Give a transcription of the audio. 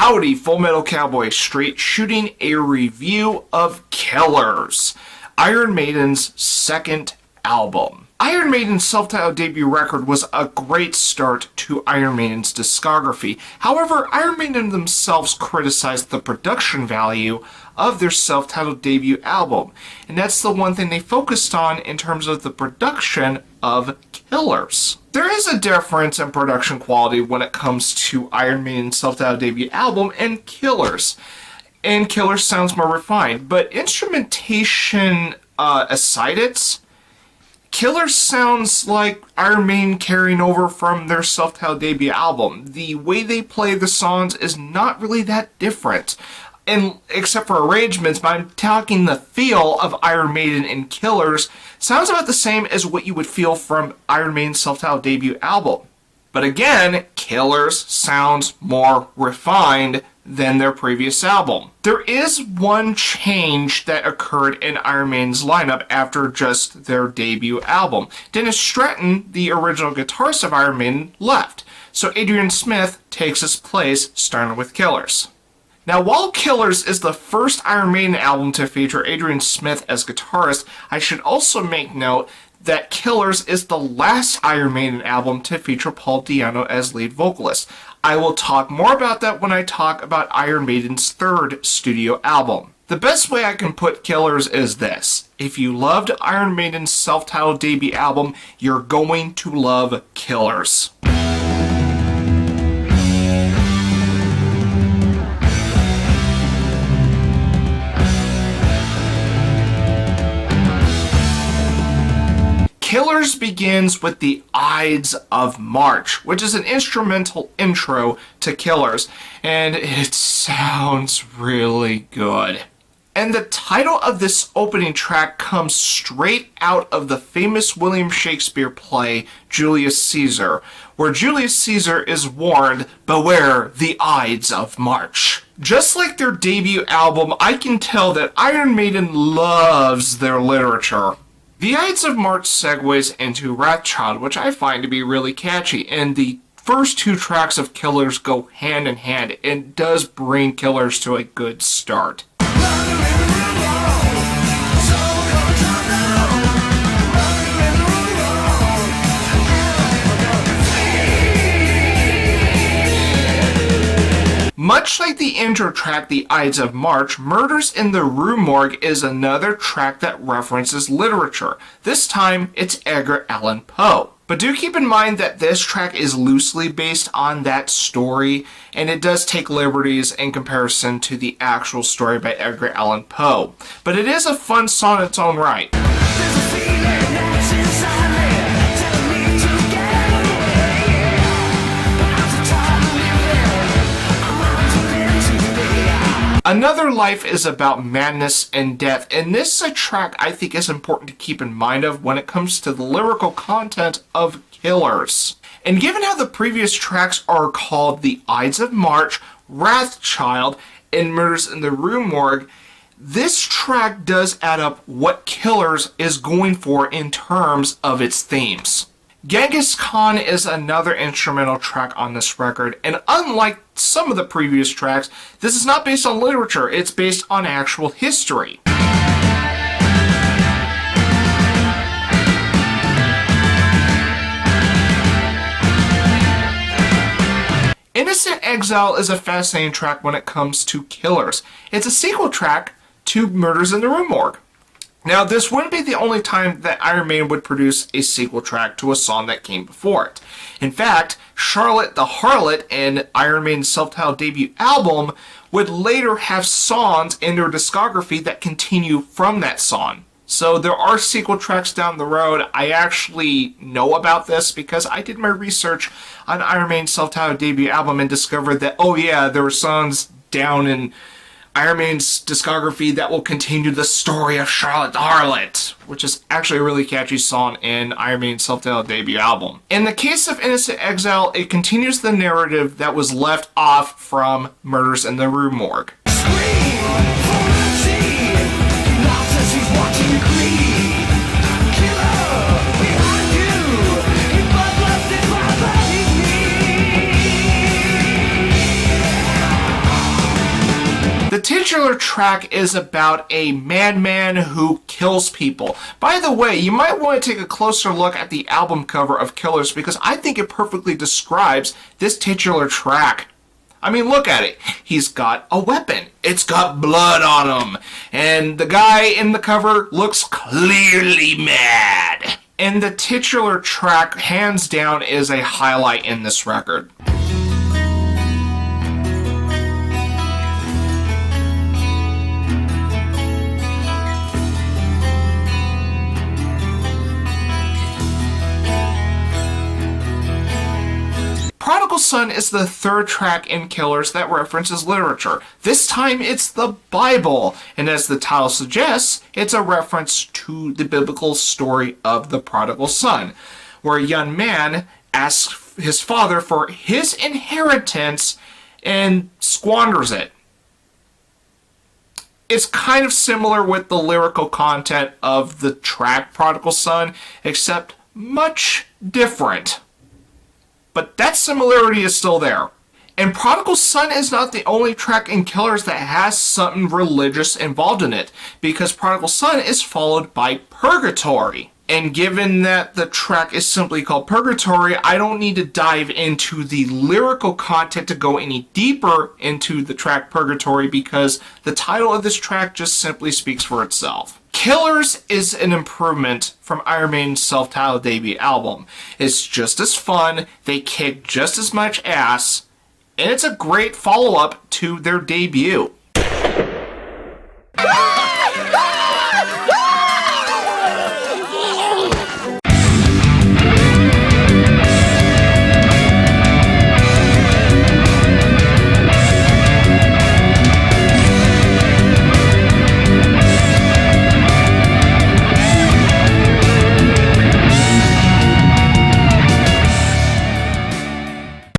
Howdy, Full Metal Cowboy Straight shooting a review of Killers, Iron Maiden's second album. Iron Maiden's self-titled debut record was a great start to Iron Maiden's discography. However, Iron Maiden themselves criticized the production value of their self-titled debut album, and that's the one thing they focused on in terms of the production of Killers. There is a difference in production quality when it comes to Iron Maiden's self-titled debut album and Killers. And Killers sounds more refined, but instrumentation aside, Killers sounds like Iron Maiden carrying over from their self-titled debut album. The way they play the songs is not really that different, and except for arrangements, but I'm talking the feel of Iron Maiden and Killers sounds about the same as what you would feel from Iron Maiden's self-titled debut album. But again, Killers sounds more refined than their previous album. There is one change that occurred in Iron Maiden's lineup after just their debut album. Dennis Stratton, the original guitarist of Iron Maiden, left, so Adrian Smith takes his place, starting with Killers. Now, while Killers is the first Iron Maiden album to feature Adrian Smith as guitarist, I should also make note that Killers is the last Iron Maiden album to feature Paul Di'Anno as lead vocalist. I will talk more about that when I talk about Iron Maiden's third studio album. The best way I can put Killers is this: if you loved Iron Maiden's self-titled debut album, you're going to love Killers. Killers begins with the Ides of March, which is an instrumental intro to Killers, and it sounds really good. And the title of this opening track comes straight out of the famous William Shakespeare play Julius Caesar, where Julius Caesar is warned, "Beware the Ides of March." Just like their debut album, I can tell that Iron Maiden loves their literature. The Ides of March segues into Wrathchild, which I find to be really catchy, and the first two tracks of Killers go hand in hand and does bring Killers to a good start. Much like the intro track, The Ides of March, Murders in the Rue Morgue is another track that references literature. This time, it's Edgar Allan Poe. But do keep in mind that this track is loosely based on that story, and it does take liberties in comparison to the actual story by Edgar Allan Poe. But it is a fun song in its own right. Another Life is about madness and death, and this is a track I think is important to keep in mind of when it comes to the lyrical content of Killers. And given how the previous tracks are called The Ides of March, Wrathchild, and Murders in the Rue Morgue, this track does add up what Killers is going for in terms of its themes. Genghis Khan is another instrumental track on this record, and unlike some of the previous tracks, this is not based on literature, it's based on actual history. Innocent Exile is a fascinating track when it comes to Killers. It's a sequel track to Murders in the Rue Morgue. Now, this wouldn't be the only time that Iron Maiden would produce a sequel track to a song that came before it. In fact, Charlotte the Harlot and Iron Maiden's self-titled debut album would later have songs in their discography that continue from that song. So there are sequel tracks down the road. I actually know about this because I did my research on Iron Maiden's self-titled debut album and discovered that, oh yeah, there were songs down in Iron Maiden's discography that will continue the story of Charlotte the Harlot, which is actually a really catchy song in Iron Maiden's self-titled debut album. In the case of Innocent Exile, it continues the narrative that was left off from Murders in the Rue Morgue. titular track is about a madman who kills people. By the way, you might want to take a closer look at the album cover of Killers because I think it perfectly describes this titular track. I mean, look at it. He's got a weapon. It's got blood on him. And the guy in the cover looks clearly mad. And the titular track, hands down, is a highlight in this record. Prodigal Son is the third track in Killers that references literature. This time it's the Bible, and as the title suggests, it's a reference to the biblical story of the prodigal son, where a young man asks his father for his inheritance and squanders it. It's kind of similar with the lyrical content of the track Prodigal Son, except much different. But that similarity is still there. And Prodigal Son is not the only track in Killers that has something religious involved in it, because Prodigal Son is followed by Purgatory. And given that the track is simply called Purgatory, I don't need to dive into the lyrical content to go any deeper into the track Purgatory, because the title of this track just simply speaks for itself. Killers is an improvement from Iron Maiden's self-titled debut album. It's just as fun, they kick just as much ass, and it's a great follow-up to their debut.